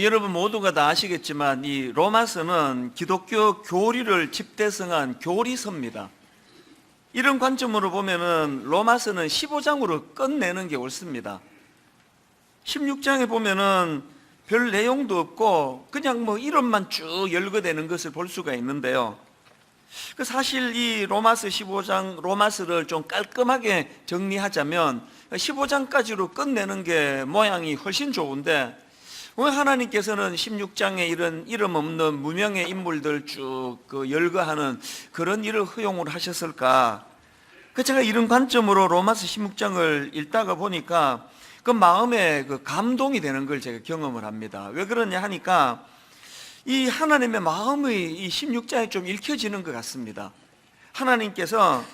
여러분 모두가 다 아시겠지만 이 로마서는 기독교 교리를 집대성한 교리서입니다. 이런 관점으로 보면은 로마서는 15장으로 끝내는 게 옳습니다. 16장에 보면은 별 내용도 없고 그냥 이름만 쭉 열거되는 것을 볼 수가 있는데요. 사실 이 로마서 15장 로마서를 좀 깔끔하게 정리하자면 15장까지로 끝내는 게 모양이 훨씬 좋은데 왜 하나님께서는 16장에 이런 이름 없는 무명의 인물들 쭉 열거하는 그런 일을 허용을 하셨을까? 제가 이런 관점으로 로마서 16장을 읽다가 보니까 그 마음에 감동이 되는 걸 제가 경험을 합니다. 왜 그러냐 하니까 이 하나님의 마음이 이 16장에 좀 읽혀지는 것 같습니다. 하나님께서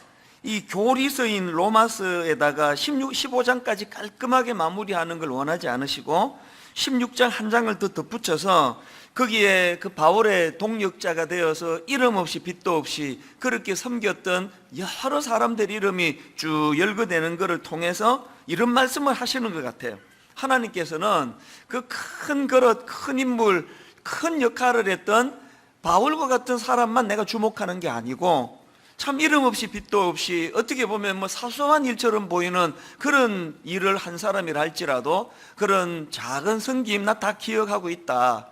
이 교리서인 로마서에다가 15장까지 깔끔하게 마무리하는 걸 원하지 않으시고 16장 한 장을 더 덧붙여서 거기에 그 바울의 동역자가 되어서 이름 없이 빛도 없이 그렇게 섬겼던 여러 사람들 이름이 쭉 열거되는 것을 통해서 이런 말씀을 하시는 것 같아요. 하나님께서는 그 큰 그릇, 큰 인물, 큰 역할을 했던 바울과 같은 사람만 내가 주목하는 게 아니고 참 이름 없이 빛도 없이 어떻게 보면 사소한 일처럼 보이는 그런 일을 한 사람이라 할지라도 그런 작은 섬김 나 다 기억하고 있다.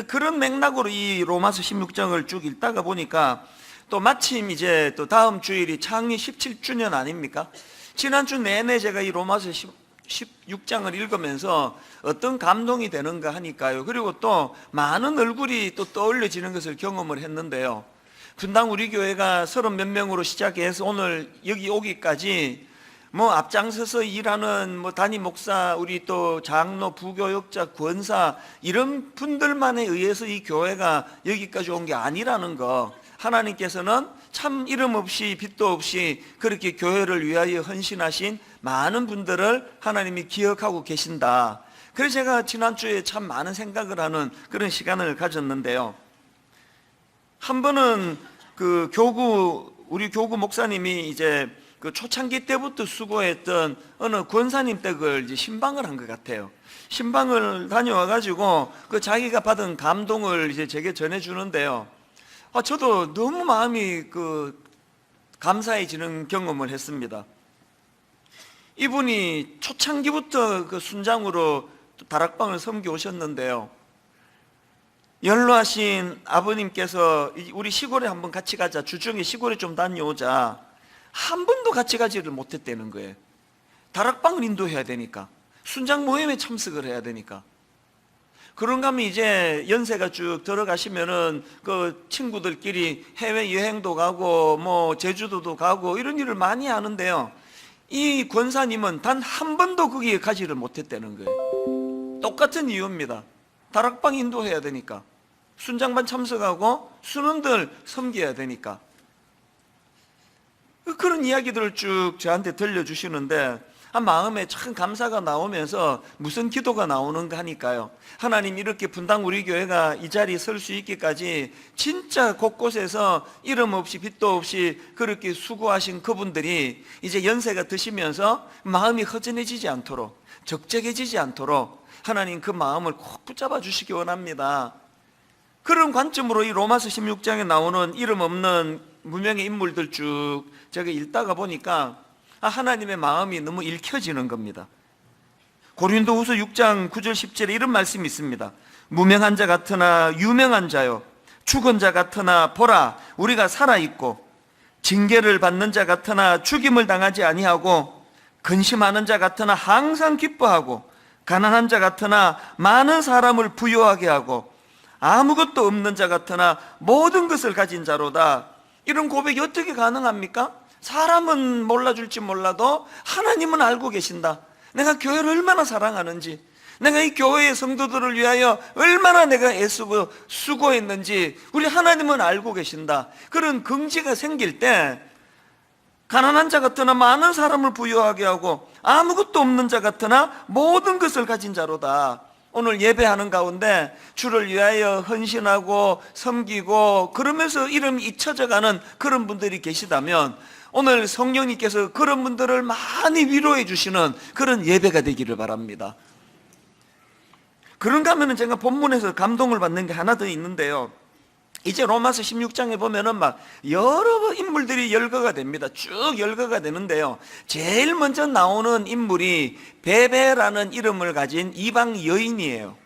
그런 맥락으로 이 로마서 16장을 쭉 읽다가 보니까 또 마침 이제 또 다음 주일이 창립 17주년 아닙니까? 지난주 내내 제가 이 로마서 16장을 읽으면서 어떤 감동이 되는가 하니까요. 그리고 또 많은 얼굴이 또 떠올려지는 것을 경험을 했는데요. 분당 우리 교회가 30몇 명으로 시작해서 오늘 여기 오기까지 앞장서서 일하는 담임 목사, 우리 또 장로, 부교역자, 권사 이런 분들만에 의해서 이 교회가 여기까지 온 게 아니라는 거, 하나님께서는 참 이름 없이 빛도 없이 그렇게 교회를 위하여 헌신하신 많은 분들을 하나님이 기억하고 계신다. 그래서 제가 지난주에 참 많은 생각을 하는 그런 시간을 가졌는데요. 한 번은 우리 교구 목사님이 이제 초창기 때부터 수고했던 어느 권사님 댁을 이제 신방을 한 것 같아요. 신방을 다녀와가지고 자기가 받은 감동을 이제 제게 전해주는데요. 저도 너무 마음이 감사해지는 경험을 했습니다. 이분이 초창기부터 순장으로 다락방을 섬겨 오셨는데요. 연로하신 아버님께서 우리 시골에 한번 같이 가자, 주중에 시골에 좀 다녀오자, 한 번도 같이 가지를 못했다는 거예요. 다락방을 인도해야 되니까, 순장 모임에 참석을 해야 되니까. 그런가 하면 이제 연세가 쭉 들어가시면은 친구들끼리 해외여행도 가고 제주도도 가고 이런 일을 많이 하는데요. 이 권사님은 단 한 번도 거기에 가지를 못했다는 거예요. 똑같은 이유입니다. 다락방 인도해야 되니까, 순장반 참석하고 순원들 섬겨야 되니까. 그런 이야기들을 쭉 저한테 들려주시는데 마음에 참 감사가 나오면서 무슨 기도가 나오는가 하니까요. 하나님, 이렇게 분당 우리 교회가 이 자리에 설 수 있기까지 진짜 곳곳에서 이름 없이 빛도 없이 그렇게 수고하신 그분들이 이제 연세가 드시면서 마음이 허전해지지 않도록, 적적해지지 않도록 하나님 그 마음을 꼭 붙잡아 주시기 원합니다. 그런 관점으로 이 로마서 16장에 나오는 이름 없는 무명의 인물들 쭉 제가 읽다가 보니까 하나님의 마음이 너무 읽혀지는 겁니다. 고린도후서 6장 9절 10절에 이런 말씀이 있습니다. 무명한 자 같으나 유명한 자요, 죽은 자 같으나 보라 우리가 살아있고, 징계를 받는 자 같으나 죽임을 당하지 아니하고, 근심하는 자 같으나 항상 기뻐하고, 가난한 자 같으나 많은 사람을 부유하게 하고, 아무것도 없는 자 같으나 모든 것을 가진 자로다. 이런 고백이 어떻게 가능합니까? 사람은 몰라줄지 몰라도 하나님은 알고 계신다. 내가 교회를 얼마나 사랑하는지, 내가 이 교회의 성도들을 위하여 얼마나 내가 애쓰고 수고했는지 우리 하나님은 알고 계신다. 그런 긍지가 생길 때 가난한 자 같으나 많은 사람을 부유하게 하고, 아무것도 없는 자 같으나 모든 것을 가진 자로다. 오늘 예배하는 가운데 주를 위하여 헌신하고 섬기고 그러면서 이름이 잊혀져가는 그런 분들이 계시다면 오늘 성령님께서 그런 분들을 많이 위로해 주시는 그런 예배가 되기를 바랍니다. 그런가 하면은 제가 본문에서 감동을 받는 게 하나 더 있는데요. 이제 로마서 16장에 보면은 막 여러 인물들이 열거가 됩니다. 쭉 열거가 되는데요. 제일 먼저 나오는 인물이 베베라는 이름을 가진 이방 여인이에요.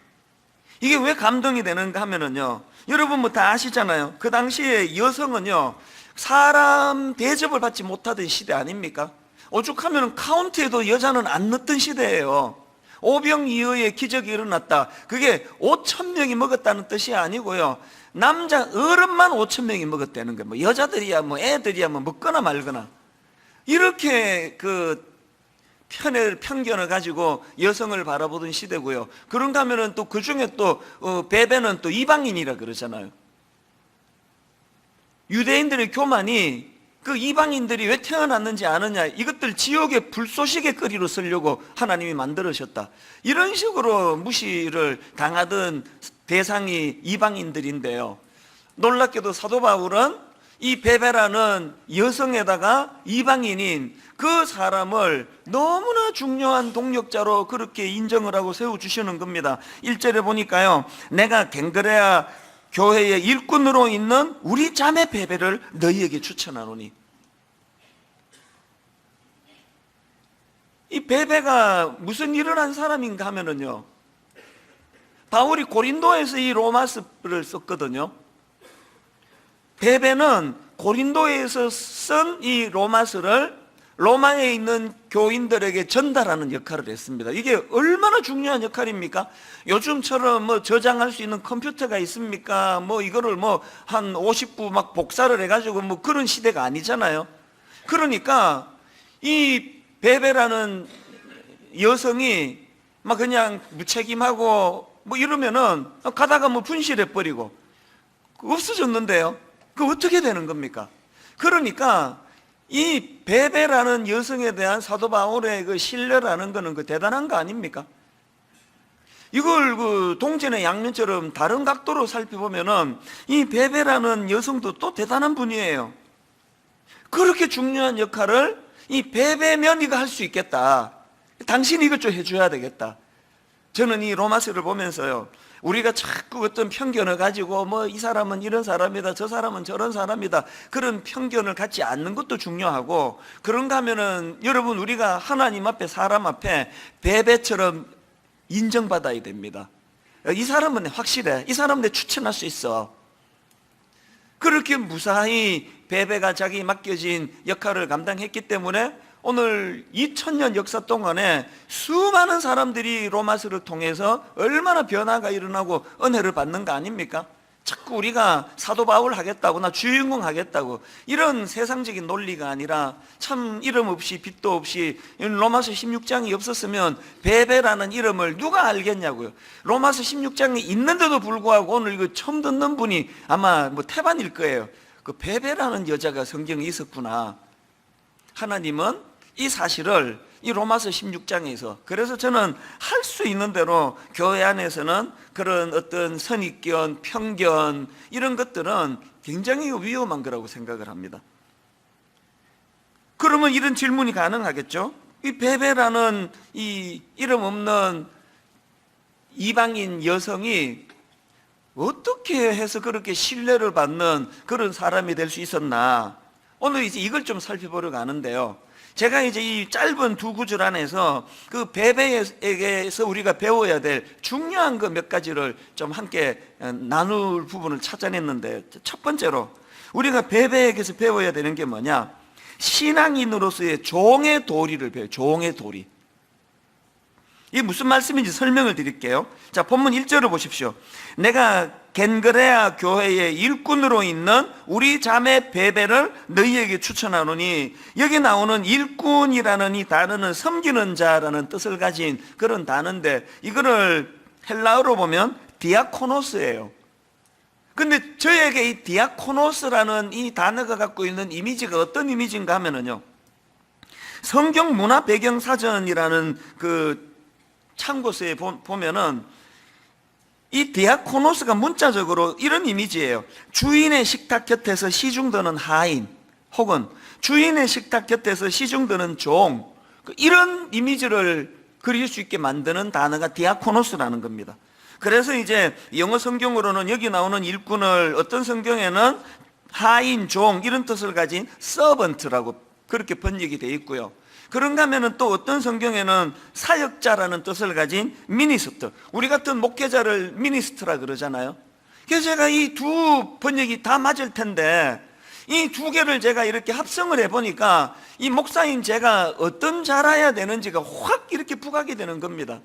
이게 왜 감동이 되는가 하면은요, 여러분 뭐 다 아시잖아요. 그 당시에 여성은요, 사람 대접을 받지 못하던 시대 아닙니까? 오죽하면 카운트에도 여자는 안 넣던 시대예요. 오병이어의 기적이 일어났다. 그게 5천 명이 먹었다는 뜻이 아니고요, 남자 어른만 5천 명이 먹었다는 거예요. 뭐 여자들이야 뭐 애들이야 뭐 먹거나 말거나, 이렇게 그 편견을 가지고 여성을 바라보던 시대고요. 그런가 하면은 또 그 중에 또 베베는 또 이방인이라 그러잖아요. 유대인들의 교만이 그 이방인들이 왜 태어났는지 아느냐, 이것들 지옥의 불쏘시개 거리로 쓰려고 하나님이 만들으셨다, 이런 식으로 무시를 당하던 대상이 이방인들인데요. 놀랍게도 사도 바울은 이 베베라는 여성에다가 이방인인 그 사람을 너무나 중요한 동력자로 그렇게 인정을 하고 세워주시는 겁니다. 1절에 보니까요, 내가 갱그레아 교회의 일꾼으로 있는 우리 자매 베베를 너희에게 추천하노니. 이 베베가 무슨 일을 한 사람인가 하면은요, 바울이 고린도에서 이 로마서를 썼거든요. 베베는 고린도에서 쓴 이 로마서를 로마에 있는 교인들에게 전달하는 역할을 했습니다. 이게 얼마나 중요한 역할입니까? 요즘처럼 뭐 저장할 수 있는 컴퓨터가 있습니까? 뭐 이거를 뭐 한 50부 막 복사를 해가지고 뭐 그런 시대가 아니잖아요. 그러니까 이 베베라는 여성이 막 그냥 무책임하고 뭐 이러면은 가다가 뭐 분실해버리고 없어졌는데요. 그 어떻게 되는 겁니까? 그러니까 이 베베라는 여성에 대한 사도 바울의 그 신뢰라는 거는 그 대단한 거 아닙니까? 이걸 그 동전의 양면처럼 다른 각도로 살펴보면은 이 베베라는 여성도 또 대단한 분이에요. 그렇게 중요한 역할을 이 베베면 이거 할 수 있겠다, 당신이 이것 좀 해줘야 되겠다. 저는 이 로마서를 보면서요, 우리가 자꾸 어떤 편견을 가지고 뭐 이 사람은 이런 사람이다, 저 사람은 저런 사람이다, 그런 편견을 갖지 않는 것도 중요하고, 그런가 하면은 여러분, 우리가 하나님 앞에 사람 앞에 베베처럼 인정받아야 됩니다. 이 사람은 확실해, 이 사람은 내 추천할 수 있어. 그렇게 무사히 베베가 자기 맡겨진 역할을 감당했기 때문에 오늘 2000년 역사 동안에 수많은 사람들이 로마서를 통해서 얼마나 변화가 일어나고 은혜를 받는 거 아닙니까? 자꾸 우리가 사도 바울 하겠다고, 나 주인공 하겠다고, 이런 세상적인 논리가 아니라 참 이름 없이 빛도 없이, 로마서 16장이 없었으면 베베라는 이름을 누가 알겠냐고요. 로마서 16장이 있는데도 불구하고 오늘 이거 처음 듣는 분이 아마 뭐 태반일 거예요. 그 베베라는 여자가 성경에 있었구나. 하나님은 이 사실을 이 로마서 16장에서, 그래서 저는 할 수 있는 대로 교회 안에서는 그런 어떤 선입견, 편견, 이런 것들은 굉장히 위험한 거라고 생각을 합니다. 그러면 이런 질문이 가능하겠죠? 이 베베라는 이 이름 없는 이방인 여성이 어떻게 해서 그렇게 신뢰를 받는 그런 사람이 될 수 있었나? 오늘 이제 이걸 좀 살펴보려고 하는데요. 제가 이제 이 짧은 두 구절 안에서 그 베베에게서 우리가 배워야 될 중요한 그 몇 가지를 좀 함께 나눌 부분을 찾아냈는데, 첫 번째로 우리가 베베에게서 배워야 되는 게 뭐냐? 신앙인으로서의 종의 도리를 배워요. 종의 도리. 이게 무슨 말씀인지 설명을 드릴게요. 자, 본문 1절을 보십시오. 내가 겐그레아 교회의 일꾼으로 있는 우리 자매 베베를 너희에게 추천하노니, 여기 나오는 일꾼이라는 이 단어는 섬기는 자라는 뜻을 가진 그런 단어인데, 이거를 헬라어로 보면 디아코노스예요. 근데 저에게 이 디아코노스라는 이 단어가 갖고 있는 이미지가 어떤 이미지인가 하면은요, 성경 문화 배경 사전이라는 그 참고서에 보면은 이 디아코노스가 문자적으로 이런 이미지예요. 주인의 식탁 곁에서 시중드는 하인, 혹은 주인의 식탁 곁에서 시중드는 종, 이런 이미지를 그릴 수 있게 만드는 단어가 디아코노스라는 겁니다. 그래서 이제 영어 성경으로는 여기 나오는 일꾼을 어떤 성경에는 하인, 종 이런 뜻을 가진 servant라고 그렇게 번역이 되어 있고요. 그런가 하면은 또 어떤 성경에는 사역자라는 뜻을 가진 미니스터, 우리 같은 목회자를 미니스트라 그러잖아요. 그래서 제가 이 두 번역이 다 맞을 텐데 이 두 개를 제가 이렇게 합성을 해보니까 이 목사인 제가 어떤 자라야 되는지가 확 이렇게 부각이 되는 겁니다.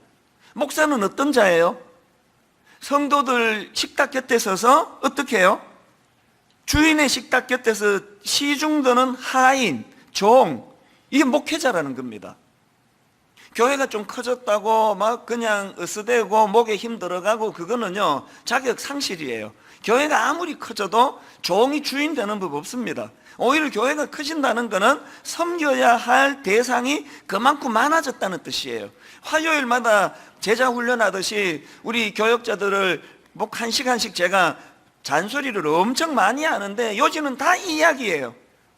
목사는 어떤 자예요? 성도들 식탁 곁에 서서 어떻게 해요? 주인의 식탁 곁에서 시중드는 하인, 종, 이게 목회자라는 겁니다. 교회가 좀 커졌다고 막 그냥 으스대고 목에 힘 들어가고 그거는요 자격 상실이에요. 교회가 아무리 커져도 종이 주인 되는 법 없습니다. 오히려 교회가 커진다는 것은 섬겨야 할 대상이 그만큼 많아졌다는 뜻이에요. 화요일마다 제자 훈련하듯이 우리 교역자들을 뭐 1시간씩 제가 잔소리를 엄청 많이 하는데 요즘은 다 이야기예요.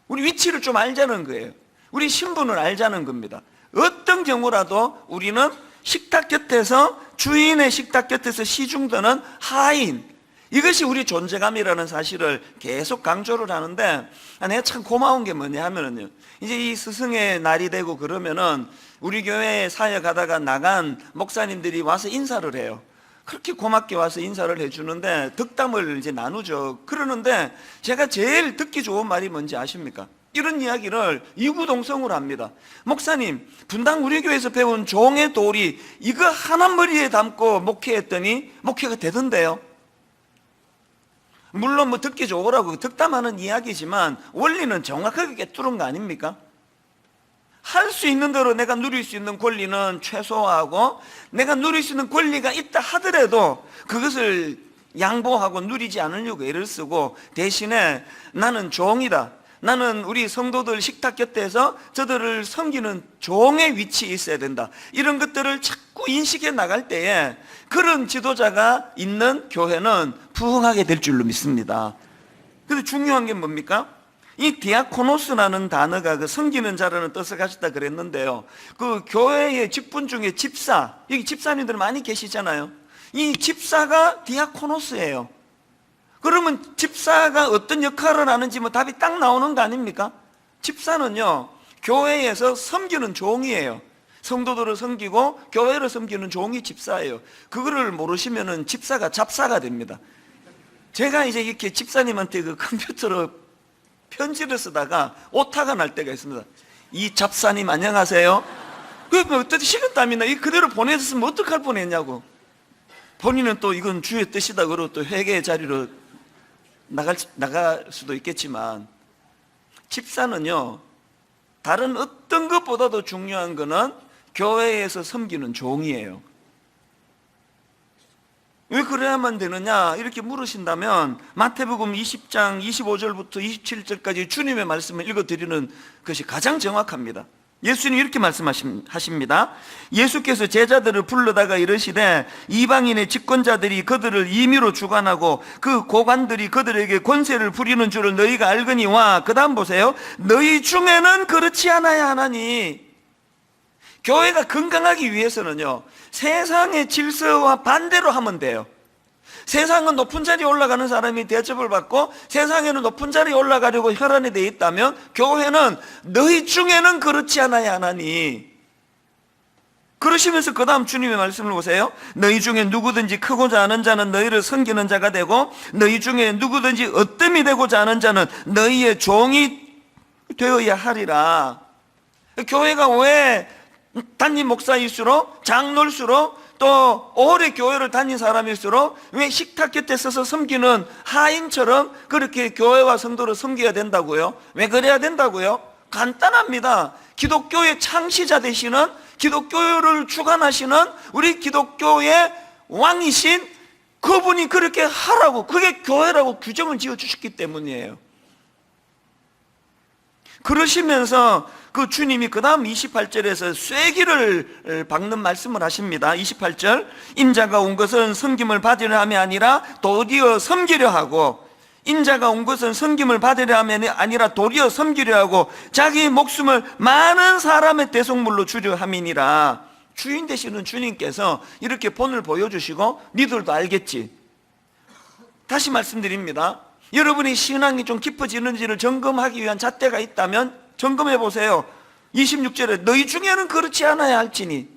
우리 위치를 좀 알자는 거예요. 우리 신분을 알자는 겁니다. 어떤 경우라도 우리는 식탁 곁에서, 주인의 식탁 곁에서 시중드는 하인, 이것이 우리 존재감이라는 사실을 계속 강조를 하는데, 내가 참 고마운 게 뭐냐 하면은요, 이제 이 스승의 날이 되고 그러면은 우리 교회에 사역하다가 나간 목사님들이 와서 인사를 해요. 그렇게 고맙게 와서 인사를 해주는데 덕담을 이제 나누죠. 그러는데 제가 제일 듣기 좋은 말이 뭔지 아십니까? 이런 이야기를 이구동성으로 합니다. 목사님, 분당 우리 교회에서 배운 종의 도리 이거 하나 머리에 담고 목회했더니 목회가 되던데요. 물론 뭐 듣기 좋으라고 덕담하는 이야기지만 원리는 정확하게 꿰뚫은 거 아닙니까? 할 수 있는 대로 내가 누릴 수 있는 권리는 최소화하고, 내가 누릴 수 있는 권리가 있다 하더라도 그것을 양보하고 누리지 않으려고 애를 쓰고, 대신에 나는 종이다, 나는 우리 성도들 식탁 곁에서 저들을 섬기는 종의 위치에 있어야 된다, 이런 것들을 자꾸 인식해 나갈 때에 그런 지도자가 있는 교회는 부흥하게 될 줄로 믿습니다. 근데 중요한 게 뭡니까? 이 디아코노스라는 단어가 그 섬기는 자라는 뜻을 가졌다 그랬는데요, 그 교회의 직분 중에 집사, 여기 집사님들 많이 계시잖아요. 이 집사가 디아코노스예요. 그러면 집사가 어떤 역할을 하는지 뭐 답이 딱 나오는 거 아닙니까? 집사는요 교회에서 섬기는 종이에요. 성도들을 섬기고 교회를 섬기는 종이 집사예요. 그거를 모르시면은 집사가 잡사가 됩니다. 제가 이제 이렇게 집사님한테 그 컴퓨터로 편지를 쓰다가 오타가 날 때가 있습니다. 이 잡사님 안녕하세요. 그러면 어떻게 식은땀이 나? 이 그대로 보내줬으면 어떡할 뻔했냐고. 본인은 또 이건 주의 뜻이다 그러고 또 회개의 자리로 나갈 수도 있겠지만, 집사는요 다른 어떤 것보다도 중요한 거는 교회에서 섬기는 종이에요. 왜 그래야만 되느냐 이렇게 물으신다면 마태복음 20장 25절부터 27절까지 주님의 말씀을 읽어드리는 것이 가장 정확합니다. 예수님 이렇게 말씀하십니다. 예수께서 제자들을 불러다가 이르시되 이방인의 집권자들이 그들을 임의로 주관하고 그 고관들이 그들에게 권세를 부리는 줄을 너희가 알거니와, 그 다음 보세요. 너희 중에는 그렇지 않아야 하나니. 교회가 건강하기 위해서는요 세상의 질서와 반대로 하면 돼요. 세상은 높은 자리에 올라가는 사람이 대접을 받고 세상에는 높은 자리에 올라가려고 혈안이 되어 있다면, 교회는 너희 중에는 그렇지 않아야 하나니. 그러시면서 그 다음 주님의 말씀을 보세요. 너희 중에 누구든지 크고자 하는 자는 너희를 섬기는 자가 되고, 너희 중에 누구든지 어뜸이 되고자 하는 자는 너희의 종이 되어야 하리라. 교회가 왜 담임 목사일수록, 장로일수록, 또 오래 교회를 다닌 사람일수록 왜 식탁 곁에 서서 섬기는 하인처럼 그렇게 교회와 성도를 섬겨야 된다고요? 왜 그래야 된다고요? 간단합니다. 기독교의 창시자 되시는, 기독교를 주관하시는 우리 기독교의 왕이신 그분이 그렇게 하라고, 그게 교회라고 규정을 지어주셨기 때문이에요. 그러시면서 그 주님이 그 다음 28절에서 쐐기를 박는 말씀을 하십니다. 28절, 인자가 온 것은 섬김을 받으려 함이 아니라 도리어 섬기려 하고, 인자가 온 것은 섬김을 받으려 함이 아니라 도리어 섬기려 하고 자기 목숨을 많은 사람의 대속물로 주려 함이니라. 주인 되시는 주님께서 이렇게 본을 보여주시고 니들도 알겠지. 다시 말씀드립니다. 여러분의 신앙이 좀 깊어지는지를 점검하기 위한 잣대가 있다면 점검해 보세요. 26절에 너희 중에는 그렇지 않아야 할지니.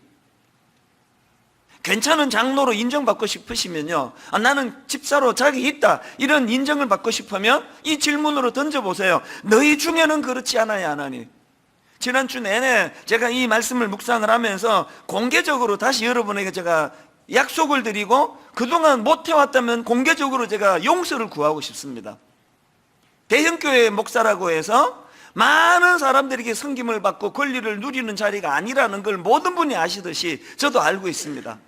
괜찮은 장로로 인정받고 싶으시면요, 나는 집사로 자격이 있다, 이런 인정을 받고 싶으면 이 질문으로 던져보세요. 너희 중에는 그렇지 않아야 하나니. 지난주 내내 제가 이 말씀을 묵상을 하면서 공개적으로 다시 여러분에게 제가 약속을 드리고 그동안 못해왔다면 공개적으로 제가 용서를 구하고 싶습니다. 대형교회 목사라고 해서 많은 사람들에게 섬김을 받고 권리를 누리는 자리가 아니라는 걸 모든 분이 아시듯이 저도 알고 있습니다.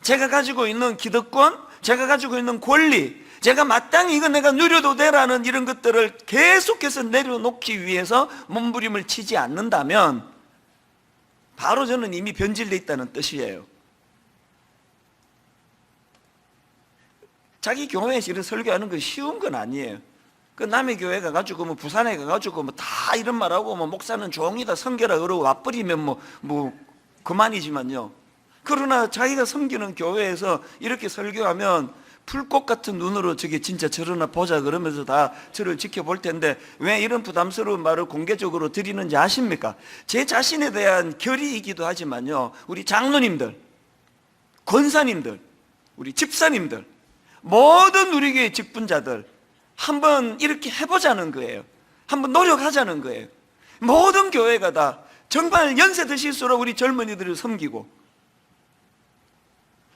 제가 가지고 있는 기득권, 제가 가지고 있는 권리, 제가 마땅히 이거 내가 누려도 되라는 이런 것들을 계속해서 내려놓기 위해서 몸부림을 치지 않는다면 바로 저는 이미 변질되어 있다는 뜻이에요. 자기 교회에서 이런 설교하는 건 쉬운 건 아니에요. 그 남의 교회 가가지고 뭐 부산에 가가지고 뭐 다 이런 말하고 뭐 목사는 종이다 성계라 그러고 와버리면 뭐 그만이지만요. 그러나 자기가 섬기는 교회에서 이렇게 설교하면 풀꽃 같은 눈으로 저게 진짜 저러나 보자 그러면서 다 저를 지켜볼 텐데 왜 이런 부담스러운 말을 공개적으로 드리는지 아십니까? 제 자신에 대한 결의이기도 하지만요, 우리 장로님들, 권사님들, 우리 집사님들, 모든 우리 교회 직분자들 한번 이렇게 해보자는 거예요. 한번 노력하자는 거예요. 모든 교회가 다 정말 연세 드실수록 우리 젊은이들을 섬기고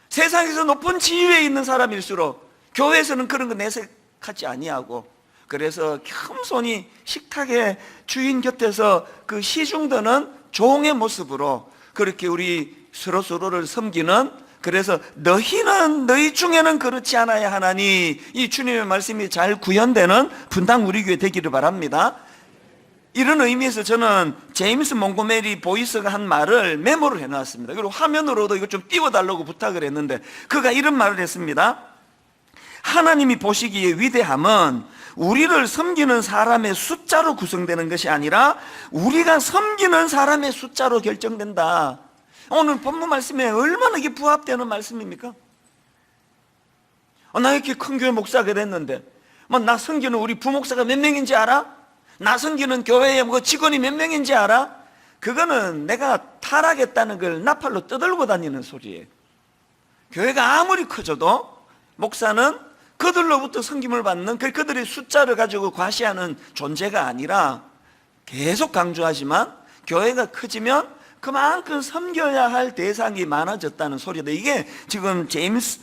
세상에서 높은 지위에 있는 사람일수록 교회에서는 그런 거 내색하지 아니하고, 그래서 겸손히 식탁의 주인 곁에서 그 시중드는 종의 모습으로 그렇게 우리 서로를 섬기는, 그래서 너희는 너희 중에는 그렇지 않아야 하나니, 이 주님의 말씀이 잘 구현되는 분당 우리 교회 되기를 바랍니다. 이런 의미에서 저는 제임스 몽고메리 보이스가 한 말을 메모를 해놨습니다. 그리고 화면으로도 이거 좀 띄워달라고 부탁을 했는데 그가 이런 말을 했습니다. 하나님이 보시기에 위대함은 우리를 섬기는 사람의 숫자로 구성되는 것이 아니라 우리가 섬기는 사람의 숫자로 결정된다. 오늘 본문 말씀에 얼마나 이게 부합되는 말씀입니까? 나 이렇게 큰 교회 목사가 됐는데 나 섬기는 우리 부목사가 몇 명인지 알아? 나 섬기는 교회에 직원이 몇 명인지 알아? 그거는 내가 타락했다는 걸 나팔로 떠들고 다니는 소리예요. 교회가 아무리 커져도 목사는 그들로부터 섬김을 받는 그들의 숫자를 가지고 과시하는 존재가 아니라, 계속 강조하지만 교회가 커지면 그만큼 섬겨야 할 대상이 많아졌다는 소리다. 이게 지금 제임스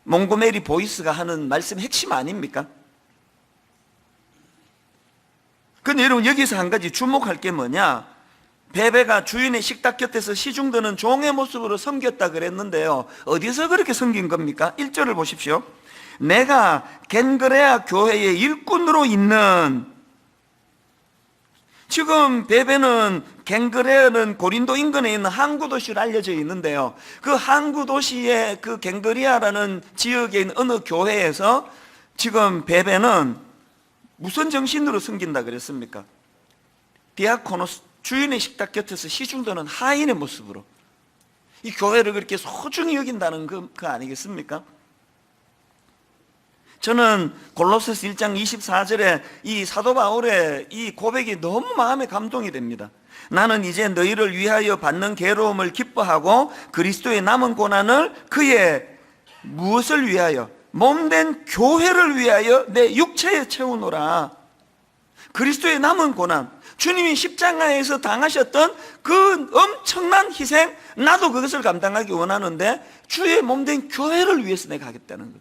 몽고메리 보이스가 하는 말씀의 핵심 아닙니까? 근데 여러분 여기서 한 가지 주목할 게 뭐냐, 베베가 주인의 식탁 곁에서 시중드는 종의 모습으로 섬겼다 그랬는데요, 어디서 그렇게 섬긴 겁니까? 1절을 보십시오. 내가 겐그레아 교회의 일꾼으로 있는, 지금 베베는 겐그레아는 고린도 인근에 있는 항구 도시로 알려져 있는데요, 그 항구 도시의 그 겐그리아라는 지역에 있는 어느 교회에서 지금 베베는 무슨 정신으로 섬긴다 그랬습니까? 디아코노스, 주인의 식탁 곁에서 시중드는 하인의 모습으로 이 교회를 그렇게 소중히 여긴다는 그 아니겠습니까? 저는 골로새서 1장 24절에 이 사도 바울의 이 고백이 너무 마음에 감동이 됩니다. 나는 이제 너희를 위하여 받는 괴로움을 기뻐하고 그리스도의 남은 고난을 그의 무엇을 위하여? 몸된 교회를 위하여 내 육체에 채우노라. 그리스도의 남은 고난, 주님이 십자가에서 당하셨던 그 엄청난 희생, 나도 그것을 감당하기 원하는데 주의 몸된 교회를 위해서 내가 하겠다는 것.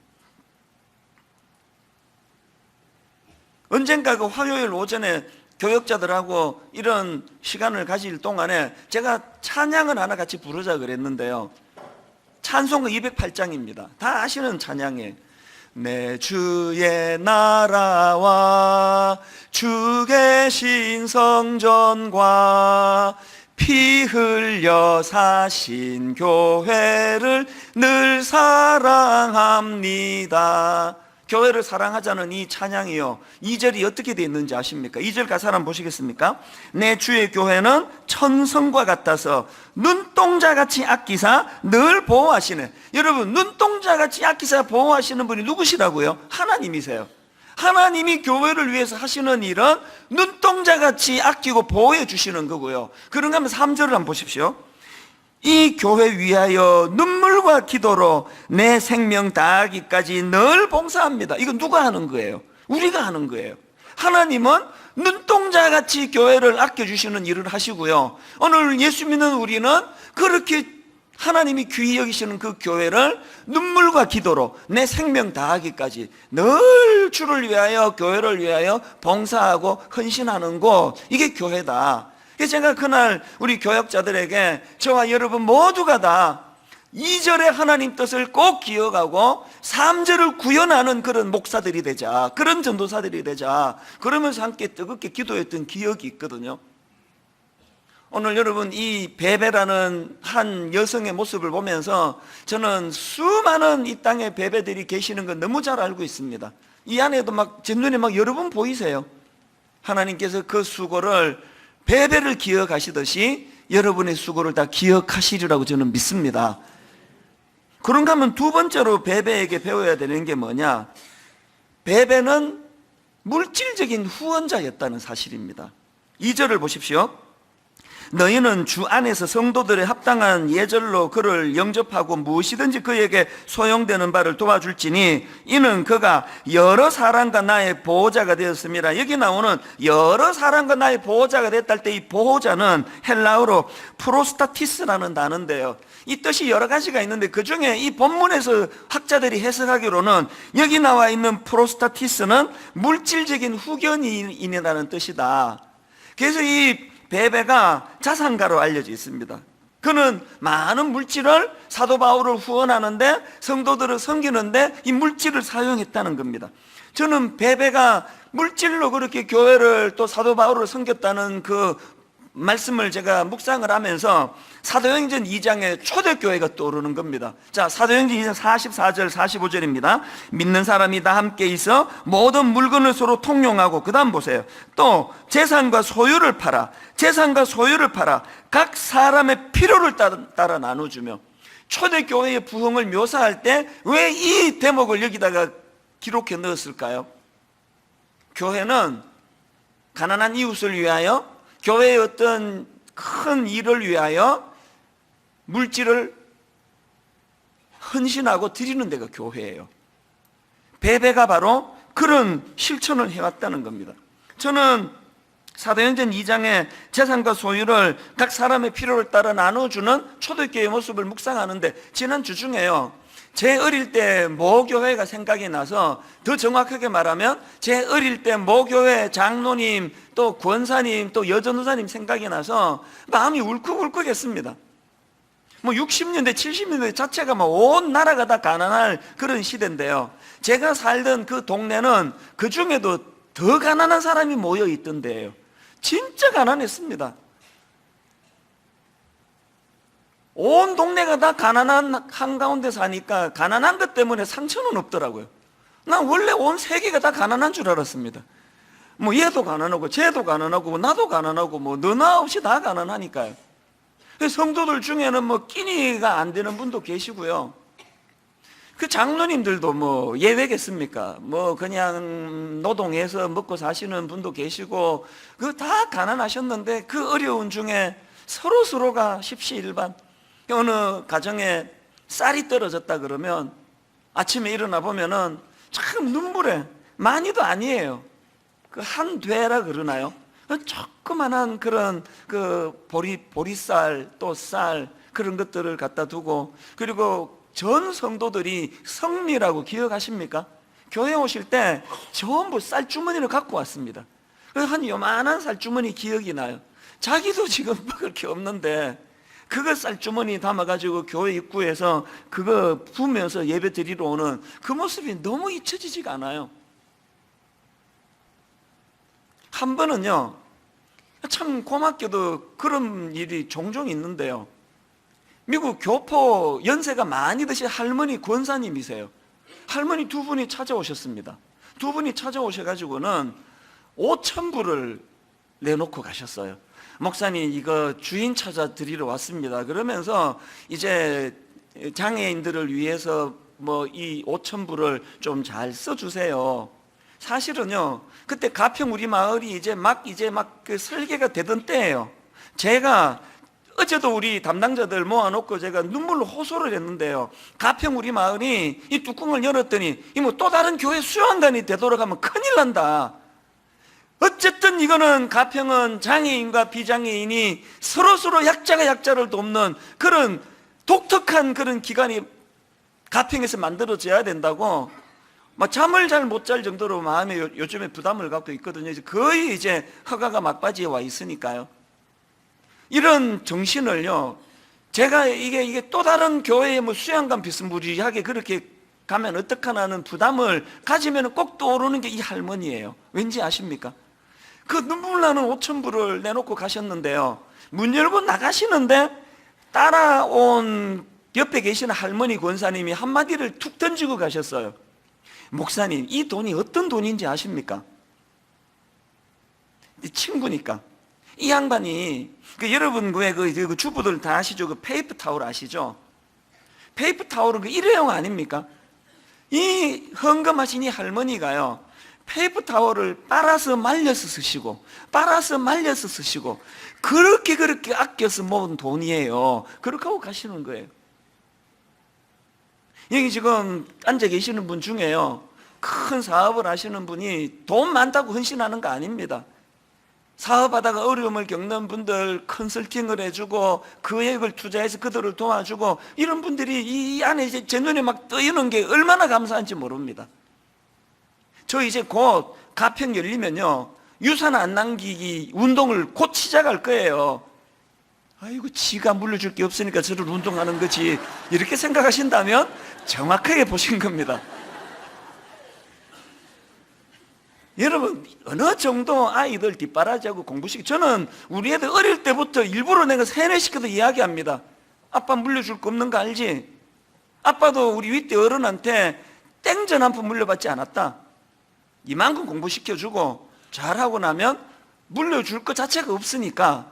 언젠가 그 화요일 오전에 교역자들하고 이런 시간을 가질 동안에 제가 찬양을 하나 같이 부르자 그랬는데요, 찬송가 208장입니다. 다 아시는 찬양이에요. 내 주의 나라와 주 계신 성전과 피 흘려 사신 교회를 늘 사랑합니다. 교회를 사랑하자는 이 찬양이요, 2절이 어떻게 되어 있는지 아십니까? 2절 가사 한번 보시겠습니까? 내 주의 교회는 천성과 같아서 눈동자같이 아끼사 늘 보호하시네. 여러분, 눈동자같이 아끼사 보호하시는 분이 누구시라고요? 하나님이세요. 하나님이 교회를 위해서 하시는 일은 눈동자같이 아끼고 보호해 주시는 거고요. 그런가 하면 3절을 한번 보십시오. 이 교회 위하여 눈물과 기도로 내 생명 다하기까지 늘 봉사합니다. 이거 누가 하는 거예요? 우리가 하는 거예요. 하나님은 눈동자같이 교회를 아껴주시는 일을 하시고요, 오늘 예수 믿는 우리는 그렇게 하나님이 귀히 여기시는 그 교회를 눈물과 기도로 내 생명 다하기까지 늘 주를 위하여, 교회를 위하여 봉사하고 헌신하는 곳, 이게 교회다. 그래서 제가 그날 우리 교역자들에게 저와 여러분 모두가 다 2절의 하나님 뜻을 꼭 기억하고 3절을 구현하는 그런 목사들이 되자, 그런 전도사들이 되자, 그러면서 함께 뜨겁게 기도했던 기억이 있거든요. 오늘 여러분, 이 베베라는 한 여성의 모습을 보면서 저는 수많은 이 땅에 베베들이 계시는 건 너무 잘 알고 있습니다. 이 안에도 막 제 눈에 막 여러 분 보이세요. 하나님께서 그 수고를, 베베를 기억하시듯이 여러분의 수고를 다 기억하시리라고 저는 믿습니다. 그런가 하면 두 번째로 베베에게 배워야 되는 게 뭐냐? 베베는 물질적인 후원자였다는 사실입니다. 2절을 보십시오. 너희는 주 안에서 성도들의 합당한 예절로 그를 영접하고 무엇이든지 그에게 소용되는 바를 도와줄지니 이는 그가 여러 사람과 나의 보호자가 되었습니다. 여기 나오는 여러 사람과 나의 보호자가 됐다 할 때 이 보호자는 헬라어로 프로스타티스라는 단어인데요, 이 뜻이 여러 가지가 있는데 그 중에 이 본문에서 학자들이 해석하기로는 여기 나와 있는 프로스타티스는 물질적인 후견인이라는 뜻이다. 그래서 이 베베가 자산가로 알려져 있습니다. 그는 많은 물질을 사도 바울을 후원하는데, 성도들을 섬기는데 이 물질을 사용했다는 겁니다. 저는 베베가 물질로 그렇게 교회를 또 사도 바울을 섬겼다는 그 말씀을 제가 묵상을 하면서 사도행전 2장에 초대교회가 떠오르는 겁니다. 자, 사도행전 2장 44절 45절입니다 믿는 사람이 다 함께 있어 모든 물건을 서로 통용하고, 그 다음 보세요. 또 재산과 소유를 팔아 각 사람의 필요를 따라 나눠주며. 초대교회의 부흥을 묘사할 때 왜 이 대목을 여기다가 기록해 넣었을까요? 교회는 가난한 이웃을 위하여, 교회의 어떤 큰 일을 위하여 물질을 헌신하고 드리는 데가 교회예요. 베베가 바로 그런 실천을 해왔다는 겁니다. 저는 사도행전 2장에 재산과 소유를 각 사람의 필요를 따라 나눠주는 초대교회의 모습을 묵상하는데, 지난주 중에요, 제 어릴 때 모교회가 생각이 나서, 더 정확하게 말하면 제 어릴 때 모교회 장로님, 또 권사님, 또 여전도사님 생각이 나서 마음이 울컥울컥했습니다. 60년대 70년대 자체가 온 나라가 다 가난할 그런 시대인데요, 제가 살던 그 동네는 그 중에도 더 가난한 사람이 모여 있던데요. 진짜 가난했습니다. 온 동네가 다 가난한 한가운데 사니까 가난한 것 때문에 상처는 없더라고요. 난 원래 온 세계가 다 가난한 줄 알았습니다. 얘도 가난하고 쟤도 가난하고 나도 가난하고 너나 없이 다 가난하니까요. 성도들 중에는 끼니가 안 되는 분도 계시고요, 그 장로님들도 예외겠습니까? 그냥 노동해서 먹고 사시는 분도 계시고, 그 다 가난하셨는데 그 어려운 중에 서로가 십시일반. 어느 가정에 쌀이 떨어졌다 그러면 아침에 일어나 보면은 참 눈물에, 많이도 아니에요, 그 한 되라 그러나요? 조그만한 그런 그 보리쌀, 또 쌀, 그런 것들을 갖다 두고, 그리고 전 성도들이 성미라고 기억하십니까? 교회 오실 때 전부 쌀주머니를 갖고 왔습니다. 한 요만한 쌀주머니 기억이 나요. 자기도 지금 먹을 게 없는데 그거 쌀주머니 담아가지고 교회 입구에서 그거 부으면서 예배 드리러 오는 그 모습이 너무 잊혀지지가 않아요. 한 번은요, 참 고맙게도 그런 일이 종종 있는데요, 미국 교포 연세가 많이 드신 할머니 권사님이세요. 할머니 두 분이 찾아오셨습니다. 두 분이 찾아오셔가지고는 5,000불을 내놓고 가셨어요. 목사님, 이거 주인 찾아 드리러 왔습니다. 그러면서 이제 장애인들을 위해서 뭐 이 5,000불을 좀 잘 써주세요. 사실은요, 그때 가평 우리 마을이 이제 막 그 설계가 되던 때예요. 제가 어제도 우리 담당자들 모아놓고 제가 눈물로 호소를 했는데요. 가평 우리 마을이 이 뚜껑을 열었더니 이 뭐 또 다른 교회 수양관이 되도록 하면 큰일 난다. 어쨌든 이거는 가평은 장애인과 비장애인이 서로서로 약자가 약자를 돕는 그런 독특한 그런 기관이 가평에서 만들어져야 된다고 막 잠을 잘 못 잘 정도로 마음에 요즘에 부담을 갖고 있거든요. 거의 이제 허가가 막바지에 와 있으니까요. 이런 정신을요, 제가 이게 또 다른 교회의 뭐 수양관 비스무리하게 그렇게 가면 어떡하나는 부담을 가지면 꼭 떠오르는 게 이 할머니예요. 왠지 아십니까? 그 눈물 나는 5,000불을 내놓고 가셨는데요, 문 열고 나가시는데 따라온 옆에 계시는 할머니 권사님이 한마디를 툭 던지고 가셨어요. 목사님, 이 돈이 어떤 돈인지 아십니까? 친구니까. 이 양반이 여러분 그 주부들 다 아시죠? 그 페이퍼 타월 아시죠? 페이퍼 타월은 그 일회용 아닙니까? 이 헌금하신 이 할머니가요, 페이퍼 타월을 빨아서 말려서 쓰시고 빨아서 말려서 쓰시고 그렇게 아껴서 모은 돈이에요. 그렇게 하고 가시는 거예요. 여기 지금 앉아 계시는 분 중에요, 큰 사업을 하시는 분이 돈 많다고 헌신하는 거 아닙니다. 사업하다가 어려움을 겪는 분들 컨설팅을 해주고 그액을 투자해서 그들을 도와주고 이런 분들이 이 안에 이제 제 눈에 막 떠있는 게 얼마나 감사한지 모릅니다. 저 이제 곧 가평 열리면요, 유산 안 남기기 운동을 곧 시작할 거예요. 아이고, 지가 물려줄 게 없으니까 저를 운동하는 거지, 이렇게 생각하신다면 정확하게 보신 겁니다. 여러분, 어느 정도 아이들 뒷바라지하고 공부시키고, 저는 우리 애들 어릴 때부터 일부러 내가 세뇌시켜서 이야기합니다. 아빠 물려줄 거 없는 거 알지? 아빠도 우리 윗대 어른한테 땡전 한 푼 물려받지 않았다. 이만큼 공부시켜주고 잘하고 나면 물려줄 것 자체가 없으니까,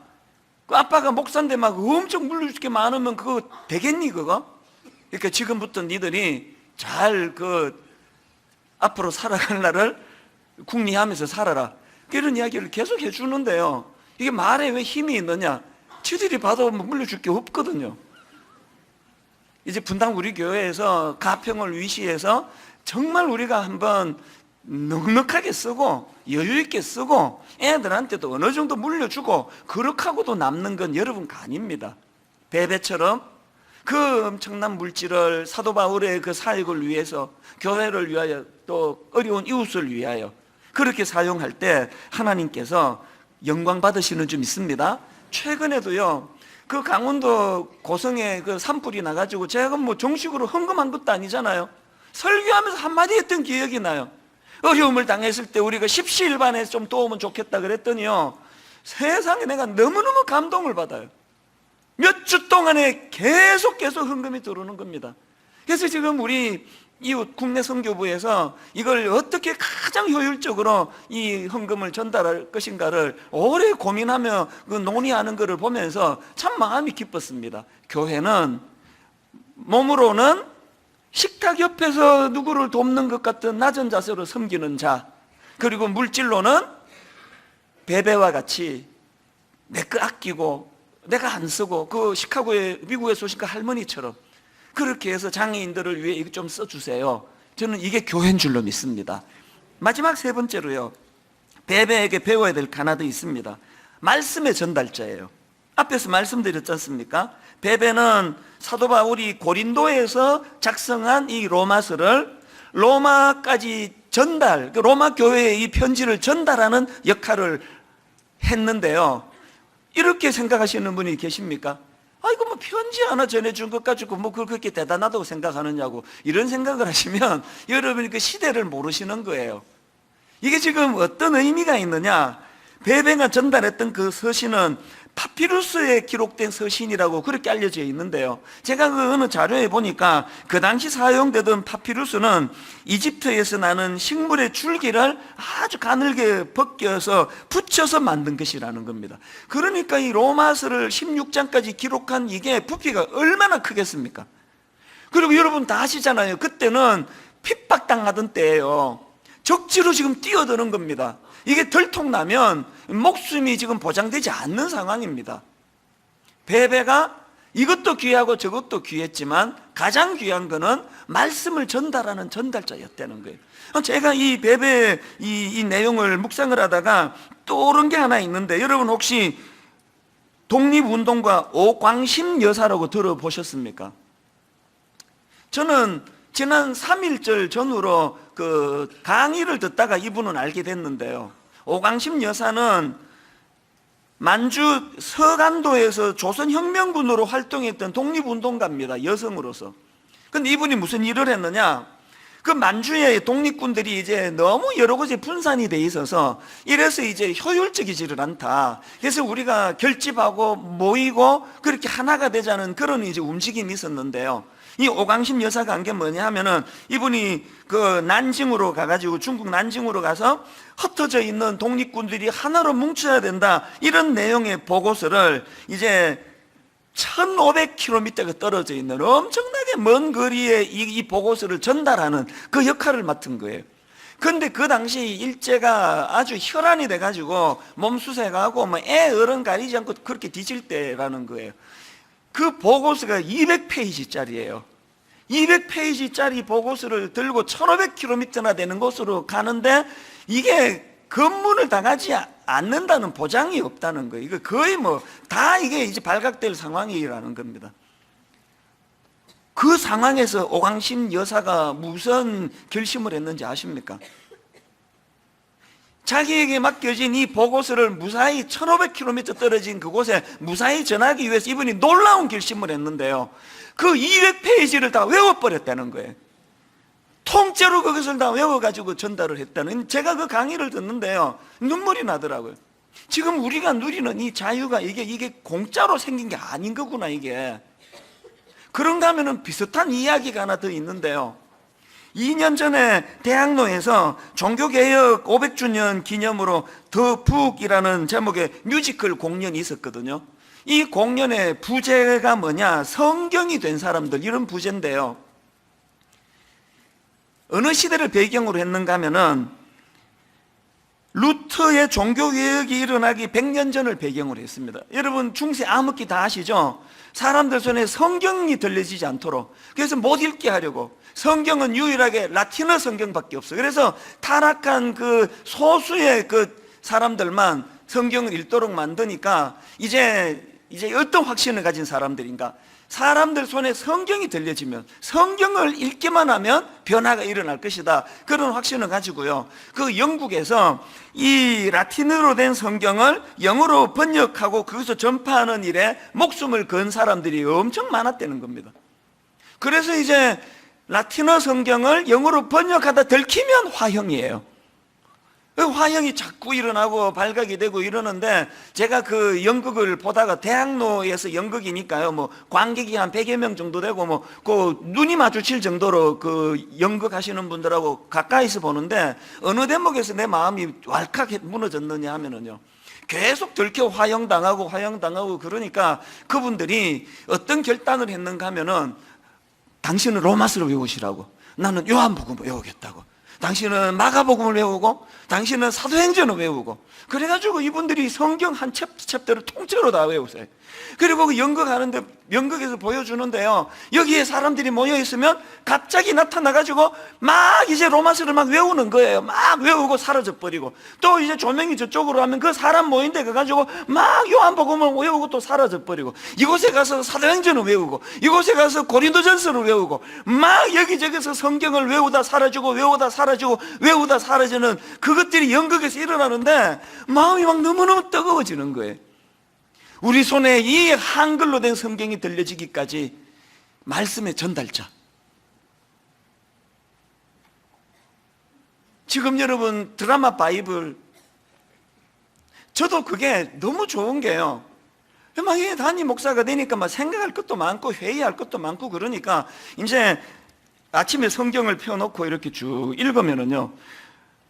그 아빠가 목사인데 막 엄청 물려줄 게 많으면 그거 되겠니 그거? 그러니까 지금부터 니들이 잘 앞으로 살아갈 날을 궁리하면서 살아라, 이런 이야기를 계속 해주는데요, 이게 말에 왜 힘이 있느냐? 지들이 봐도 물려줄 게 없거든요. 이제 분당 우리 교회에서 가평을 위시해서 정말 우리가 한번 넉넉하게 쓰고 여유 있게 쓰고 애들한테도 어느 정도 물려주고 그렇게 하고도 남는 건 여러분 거 아닙니다. 베베처럼 그 엄청난 물질을 사도 바울의 그 사역을 위해서, 교회를 위하여, 또 어려운 이웃을 위하여 그렇게 사용할 때 하나님께서 영광 받으시는 줄 믿습니다. 최근에도요, 그 강원도 고성에 그 산불이 나가지고 제가 뭐 정식으로 헌금한 것도 아니잖아요. 설교하면서 한마디 했던 기억이 나요. 어려움을 당했을 때 우리가 십시일반에 좀 도우면 좋겠다 그랬더니요, 세상에 내가 너무너무 감동을 받아요. 몇 주 동안에 계속 헌금이 들어오는 겁니다. 그래서 지금 우리 이웃 국내 선교부에서 이걸 어떻게 가장 효율적으로 이 헌금을 전달할 것인가를 오래 고민하며 그 논의하는 것을 보면서 참 마음이 기뻤습니다. 교회는 몸으로는 식탁 옆에서 누구를 돕는 것 같은 낮은 자세로 섬기는 자, 그리고 물질로는 베베와 같이 내 거 아끼고 내가 안 쓰고 그 시카고에 미국에서 오신 그 할머니처럼 그렇게 해서 장애인들을 위해 이거 좀 써주세요. 저는 이게 교회인 줄로 믿습니다. 마지막 세 번째로요, 베베에게 배워야 될 하나도 있습니다. 말씀의 전달자예요. 앞에서 말씀드렸지 않습니까? 베베는 사도 바울이 고린도에서 작성한 이 로마서를 로마까지 전달, 로마 교회에 이 편지를 전달하는 역할을 했는데요, 이렇게 생각하시는 분이 계십니까? 이거 뭐 편지 하나 전해준 것 가지고 뭐 그렇게 대단하다고 생각하느냐고, 이런 생각을 하시면 여러분이 그 시대를 모르시는 거예요. 이게 지금 어떤 의미가 있느냐? 베베가 전달했던 그 서신은 파피루스에 기록된 서신이라고 그렇게 알려져 있는데요, 제가 그 어느 자료에 보니까 그 당시 사용되던 파피루스는 이집트에서 나는 식물의 줄기를 아주 가늘게 벗겨서 붙여서 만든 것이라는 겁니다. 그러니까 이 로마서를 16장까지 기록한 이게 부피가 얼마나 크겠습니까? 그리고 여러분 다 아시잖아요. 그때는 핍박당하던 때예요. 적지로 지금 뛰어드는 겁니다. 이게 들통나면 목숨이 지금 보장되지 않는 상황입니다. 베베가 이것도 귀하고 저것도 귀했지만 가장 귀한 거는 말씀을 전달하는 전달자였다는 거예요. 제가 이 베베 이 내용을 묵상을 하다가 떠오른 게 하나 있는데, 여러분 혹시 독립운동가 오광심 여사라고 들어보셨습니까? 저는 지난 3.1절 전후로 그 강의를 듣다가 이분은 알게 됐는데요, 오광심 여사는 만주 서간도에서 조선혁명군으로 활동했던 독립운동가입니다. 여성으로서. 근데 이분이 무슨 일을 했느냐, 그 만주의 독립군들이 이제 너무 여러 곳에 분산이 돼 있어서 이래서 이제 효율적이지를 않다. 그래서 우리가 결집하고 모이고 그렇게 하나가 되자는 그런 이제 움직임이 있었는데요, 이 오광심 여사가 한 게 뭐냐 하면은, 이분이 그 난징으로 가가지고, 중국 난징으로 가서 흩어져 있는 독립군들이 하나로 뭉쳐야 된다, 이런 내용의 보고서를 이제 1500km가 떨어져 있는 엄청나게 먼 거리에 이 보고서를 전달하는 그 역할을 맡은 거예요. 그런데 그 당시 일제가 아주 혈안이 돼가지고 몸수색하고 뭐 애 어른 가리지 않고 그렇게 뒤질 때라는 거예요. 그 보고서가 200페이지짜리예요. 200페이지짜리 보고서를 들고 1500km나 되는 곳으로 가는데 이게 검문을 당하지 않는다는 보장이 없다는 거예요. 이거 거의 뭐 다 이게 이제 발각될 상황이라는 겁니다. 그 상황에서 오광심 여사가 무슨 결심을 했는지 아십니까? 자기에게 맡겨진 이 보고서를 무사히 1500km 떨어진 그곳에 무사히 전하기 위해서 이분이 놀라운 결심을 했는데요, 그 200페이지를 다 외워버렸다는 거예요. 통째로 그것을 다 외워가지고 전달을 했다는, 제가 그 강의를 듣는데요, 눈물이 나더라고요. 지금 우리가 누리는 이 자유가 이게 공짜로 생긴 게 아닌 거구나, 이게. 그런가 하면은 비슷한 이야기가 하나 더 있는데요, 2년 전에 대학로에서 종교개혁 500주년 기념으로 더 북이라는 제목의 뮤지컬 공연이 있었거든요. 이 공연의 부제가 뭐냐, 성경이 된 사람들, 이런 부제인데요, 어느 시대를 배경으로 했는가 하면은 루터의 종교개혁이 일어나기 100년 전을 배경으로 했습니다. 여러분 중세 암흑기 다 아시죠? 사람들 손에 성경이 들려지지 않도록, 그래서 못 읽게 하려고, 성경은 유일하게 라틴어 성경밖에 없어요. 그래서 타락한 그 소수의 그 사람들만 성경을 읽도록 만드니까 이제 어떤 확신을 가진 사람들인가, 사람들 손에 성경이 들려지면, 성경을 읽기만 하면 변화가 일어날 것이다, 그런 확신을 가지고요, 그 영국에서 이 라틴어로 된 성경을 영어로 번역하고 그것을 전파하는 일에 목숨을 건 사람들이 엄청 많았다는 겁니다. 그래서 이제 라틴어 성경을 영어로 번역하다 들키면 화형이에요. 화형이 자꾸 일어나고 발각이 되고 이러는데, 제가 그 연극을 보다가, 대학로에서 연극이니까요, 뭐 관객이 한 100여 명 정도 되고 뭐 그 눈이 마주칠 정도로 그 연극 하시는 분들하고 가까이서 보는데, 어느 대목에서 내 마음이 왈칵 무너졌느냐 하면은요, 계속 들켜 화형당하고 그러니까 그분들이 어떤 결단을 했는가 하면은, 당신은 로마서를 외우시라고, 나는 요한복음을 외우겠다고, 당신은 마가복음을 외우고 당신은 사도행전을 외우고, 그래가지고 이분들이 성경 한 챕터를 통째로 다 외우세요. 그리고 그 연극하는데, 연극에서 보여주는데요, 여기에 사람들이 모여있으면 갑자기 나타나가지고 막 이제 로마서를 막 외우는 거예요. 막 외우고 사라져버리고, 또 이제 조명이 저쪽으로 하면 그 사람 모인 데 가가지고 막 요한복음을 외우고 또 사라져버리고, 이곳에 가서 사도행전을 외우고, 이곳에 가서 고린도전서를 외우고, 막 여기저기서 성경을 외우다 사라지고 외우다 사라지고 외우다 사라지는 그것들이 연극에서 일어나는데 마음이 막 너무너무 뜨거워지는 거예요. 우리 손에 이 한글로 된 성경이 들려지기까지 말씀의 전달자. 지금 여러분 드라마 바이블, 저도 그게 너무 좋은 게요, 막 이게 담임 목사가 되니까 막 생각할 것도 많고 회의할 것도 많고 그러니까 이제 아침에 성경을 펴놓고 이렇게 쭉 읽으면은요,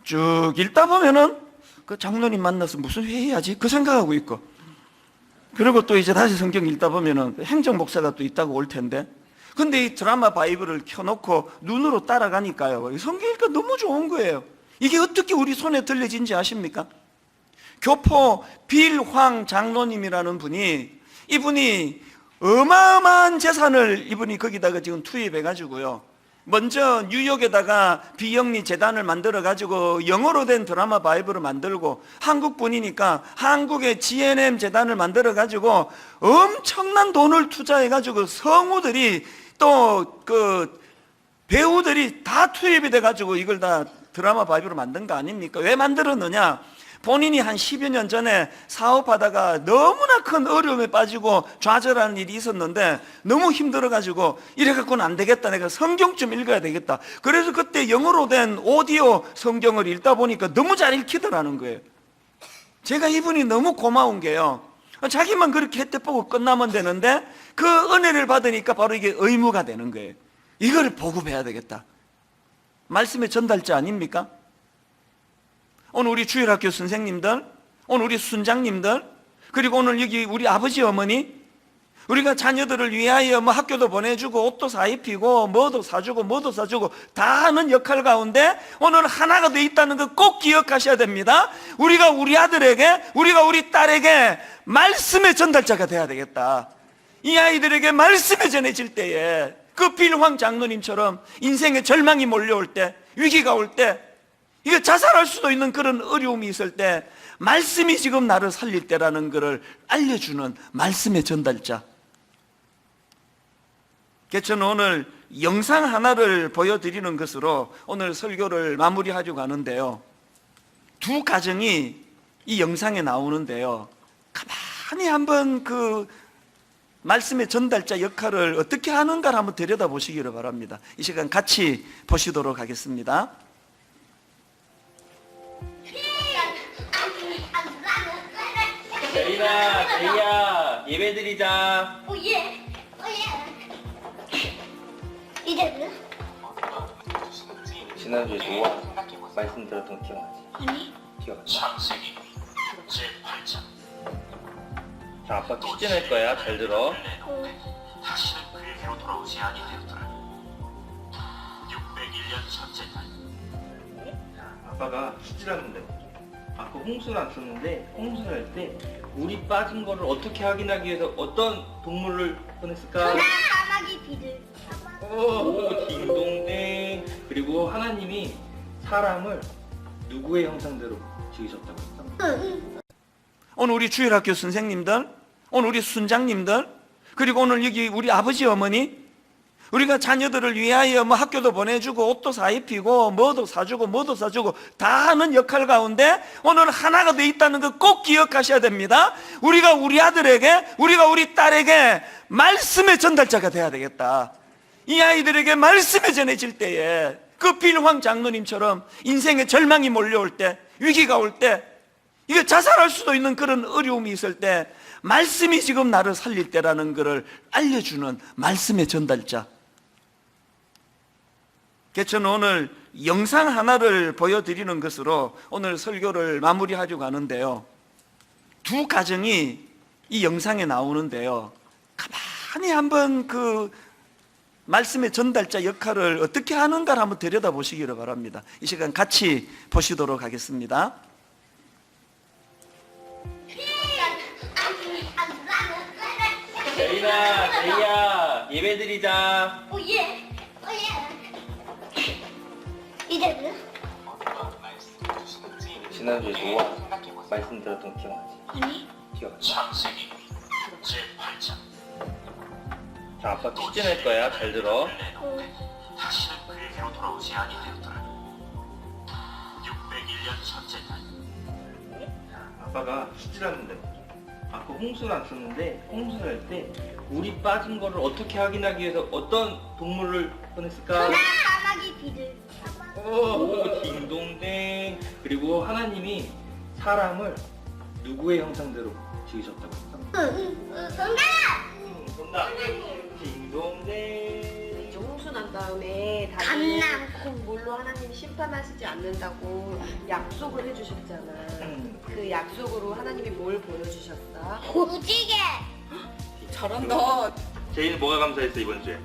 쭉 읽다 보면은 그 장로님 만나서 무슨 회의하지? 그 생각하고 있고, 그리고 또 이제 다시 성경 읽다 보면은 행정 목사가 또 있다고 올 텐데, 근데 이 드라마 바이블을 켜놓고 눈으로 따라가니까요, 성경 읽기가 너무 좋은 거예요. 이게 어떻게 우리 손에 들려진지 아십니까? 교포 빌황 장로님이라는 분이, 이분이 어마어마한 재산을 이분이 거기다가 지금 투입해가지고요, 먼저 뉴욕에다가 비영리 재단을 만들어가지고 영어로 된 드라마 바이블을 만들고, 한국 분이니까 한국의 GNM 재단을 만들어가지고 엄청난 돈을 투자해가지고 성우들이 또 그 배우들이 다 투입이 돼가지고 이걸 다 드라마 바이블을 만든 거 아닙니까? 왜 만들었느냐? 본인이 한 10여 년 전에 사업하다가 너무나 큰 어려움에 빠지고 좌절하는 일이 있었는데 너무 힘들어가지고 이래갖고는 안 되겠다, 내가 성경 좀 읽어야 되겠다. 그래서 그때 영어로 된 오디오 성경을 읽다 보니까 너무 잘 읽히더라는 거예요. 제가 이분이 너무 고마운 게요, 자기만 그렇게 혜택 보고 끝나면 되는데 그 은혜를 받으니까 바로 이게 의무가 되는 거예요. 이걸 보급해야 되겠다. 말씀의 전달자 아닙니까? 오늘 우리 주일학교 선생님들, 오늘 우리 순장님들, 그리고 오늘 여기 우리 아버지 어머니, 우리가 자녀들을 위하여 뭐 학교도 보내주고 옷도 사입히고 뭐도 사주고 다 하는 역할 가운데 오늘 하나가 돼 있다는 거 꼭 기억하셔야 됩니다. 우리가 우리 아들에게, 우리가 우리 딸에게 말씀의 전달자가 돼야 되겠다. 이 아이들에게 말씀이 전해질 때에 그 빌황 장로님처럼 인생의 절망이 몰려올 때, 위기가 올 때, 이거 자살할 수도 있는 그런 어려움이 있을 때 말씀이 지금 나를 살릴 때라는 것을 알려주는 말씀의 전달자. 그래서 저는 오늘 영상 하나를 보여드리는 것으로 오늘 설교를 마무리하려고 하는데요, 두 가정이 이 영상에 나오는데요, 가만히 한번 그 말씀의 전달자 역할을 어떻게 하는가를 한번 들여다보시기를 바랍니다. 이 시간 같이 보시도록 하겠습니다. 제이야, 예배드리자. 오예. 이제는? 지난주에 노아 말씀 들었던 거 기억나지? 아니. 기억나지? 창세기 제8장. 자, 아빠 퀴즈 낼 거야. 잘 들어. 다시는 그에게로 돌아오지 아니하였더라. 601년 첫째 날 아빠가 퀴즈를 하는데, 아까 홍수를 안 썼는데 홍수를 할 때 물이 빠진 거를 어떻게 확인하기 위해서 어떤 동물을 보냈을까? 까마귀 비둘. 오, 딩동댕. 그리고 하나님이 사람을 누구의 형상대로 지으셨다고 했어? 오늘 우리 주일학교 선생님들, 오늘 우리 순장님들, 그리고 오늘 여기 우리 아버지 어머니, 우리가 자녀들을 위하여 뭐 학교도 보내주고 옷도 사입히고 뭐도 사주고 다 하는 역할 가운데 오늘 하나가 돼 있다는 거 꼭 기억하셔야 됩니다. 우리가 우리 아들에게, 우리가 우리 딸에게 말씀의 전달자가 돼야 되겠다. 이 아이들에게 말씀이 전해질 때에 그 빌황 장로님처럼 인생의 절망이 몰려올 때, 위기가 올 때, 이거 자살할 수도 있는 그런 어려움이 있을 때 말씀이 지금 나를 살릴 때라는 것을 알려주는 말씀의 전달자. 그래서 저는 오늘 영상 하나를 보여드리는 것으로 오늘 설교를 마무리하려고 하는데요, 두 가정이 이 영상에 나오는데요, 가만히 한번 그 말씀의 전달자 역할을 어떻게 하는가를 한번 들여다보시기를 바랍니다. 이 시간 같이 보시도록 하겠습니다. 제이야, 예배드리자. 오예. 이제는? 지난주에 노아 말씀 들었던 거 기억나지? 아니. 기억나지? 창세기 제8장. 자, 아빠 퀴즈 낼 거야. 잘 들어. 다시는 그에게로 돌아오지 아니하였더라. 601년 첫째 날 아빠가 퀴즈를 하는데, 아까 홍수를 안 썼는데 홍수를 할 때 물이 빠진 거를 어떻게 확인하기 위해서 어떤 동물을 보냈을까? 까마귀 비둘. 오, 딩동댕. 그리고 하나님이 사람을 누구의 형상대로 지으셨다고 했죠? 정답. 딩동댕. 이제 홍수 난 다음에 다시 감남. 물로 하나님이 심판하시지 않는다고 약속을 해주셨잖아. 그 약속으로 하나님이 뭘 보여주셨어? 무지개. 잘한다. 제이는 뭐가 감사했어 이번 주에?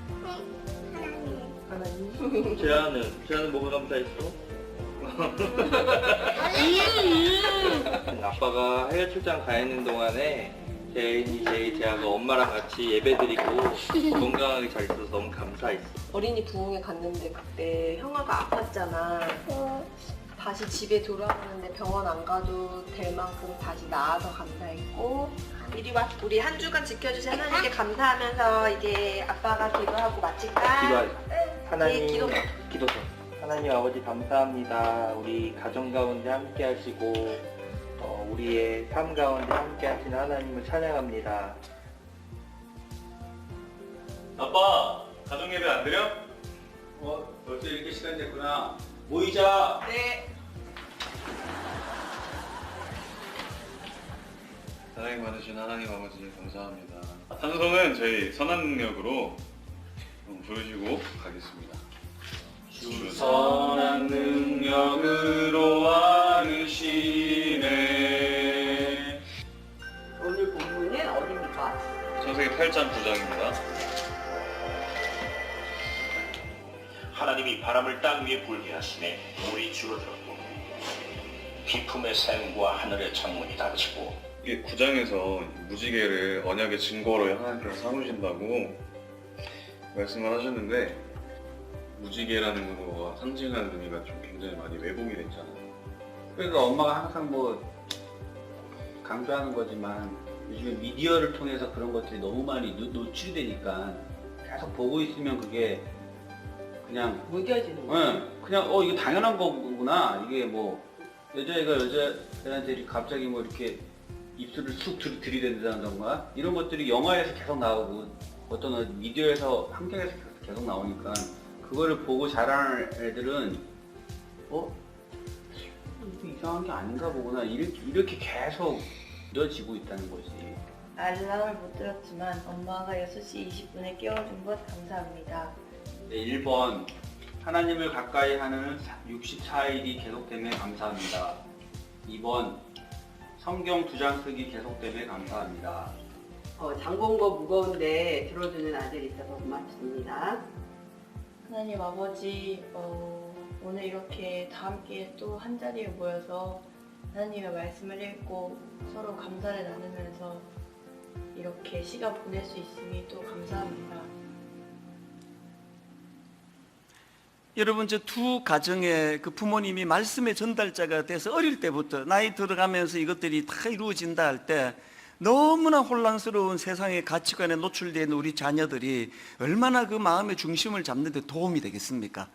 하나님. 재현은 뭐가 감사했어? 아빠가 해외 출장 가 있는 동안에 제이가 엄마랑 같이 예배드리고 건강하게 잘 있어서 너무 감사했어. 어린이 부흥회 갔는데 그때 형아가 아팠잖아. 다시 집에 돌아가는데 병원 안 가도 될 만큼 다시 나아서 감사했고. 이리 와. 우리 한 주간 지켜주신 하나님께 감사하면서 이제 아빠가 기도하고 마칠까? 기도하자. 하나님 네, 기도해. 하나님 아버지 감사합니다. 우리 가정 가운데 함께 하시고 우리의 삶 가운데 함께 하시는 하나님을 찬양합니다. 아빠, 가정 예배 안 드려? 벌써 이렇게 시간 됐구나. 모이자. 네. 사랑이 많으신 하나님 아버지 감사합니다. 찬송은 저희 선한 능력으로 부르시고 가겠습니다. 주 선한 능력으로 와르시네. 오늘 본문은 어디입니까? 창세기 8장 9장입니다. 하나님이 바람을 땅 위에 불게 하시매 물이 줄어들었고 비품의 샘과 하늘의 창문이 닫히고. 이게 9장에서 무지개를 언약의 증거로 하나님께서 삼으신다고 말씀을 하셨는데, 무지개라는 거가 상징하는 의미가 좀 굉장히 많이 왜곡이 됐잖아요. 그러니까 엄마가 항상 뭐 강조하는 거지만 요즘 미디어를 통해서 그런 것들이 너무 많이 노출이 되니까 계속 보고 있으면 그게 그냥 무뎌지는 거야. 그냥 이거 당연한 거구나. 이게 뭐 여자애가 여자애한테 갑자기 뭐 이렇게 입술을 쑥 들이댄다던가 이런 것들이 영화에서 계속 나오고 어떤 미디어에서 환경에서 계속 나오니까 그거를 보고 자라는 애들은 이거 이상한 게 아닌가 보구나 이렇게 계속 믿어지고 있다는 거지. 알람을 못 들었지만 엄마가 6시 20분에 깨워준 것 감사합니다. 네, 1번 하나님을 가까이 하는 64일이 계속됨에 감사합니다. 2번 성경 2장 쓰기 계속됨에 감사합니다. 장본거 무거운데 들어주는 아들이 있어서 고맙습니다. 하나님 아버지, 오늘 이렇게 다 함께 또 한 자리에 모여서 하나님의 말씀을 읽고 서로 감사를 나누면서 이렇게 시간 보낼 수 있으니 또 감사합니다. 여러분, 저 두 가정의 그 부모님이 말씀의 전달자가 돼서 어릴 때부터 나이 들어가면서 이것들이 다 이루어진다 할 때 너무나 혼란스러운 세상의 가치관에 노출되어 있는 우리 자녀들이 얼마나 그 마음의 중심을 잡는 데 도움이 되겠습니까?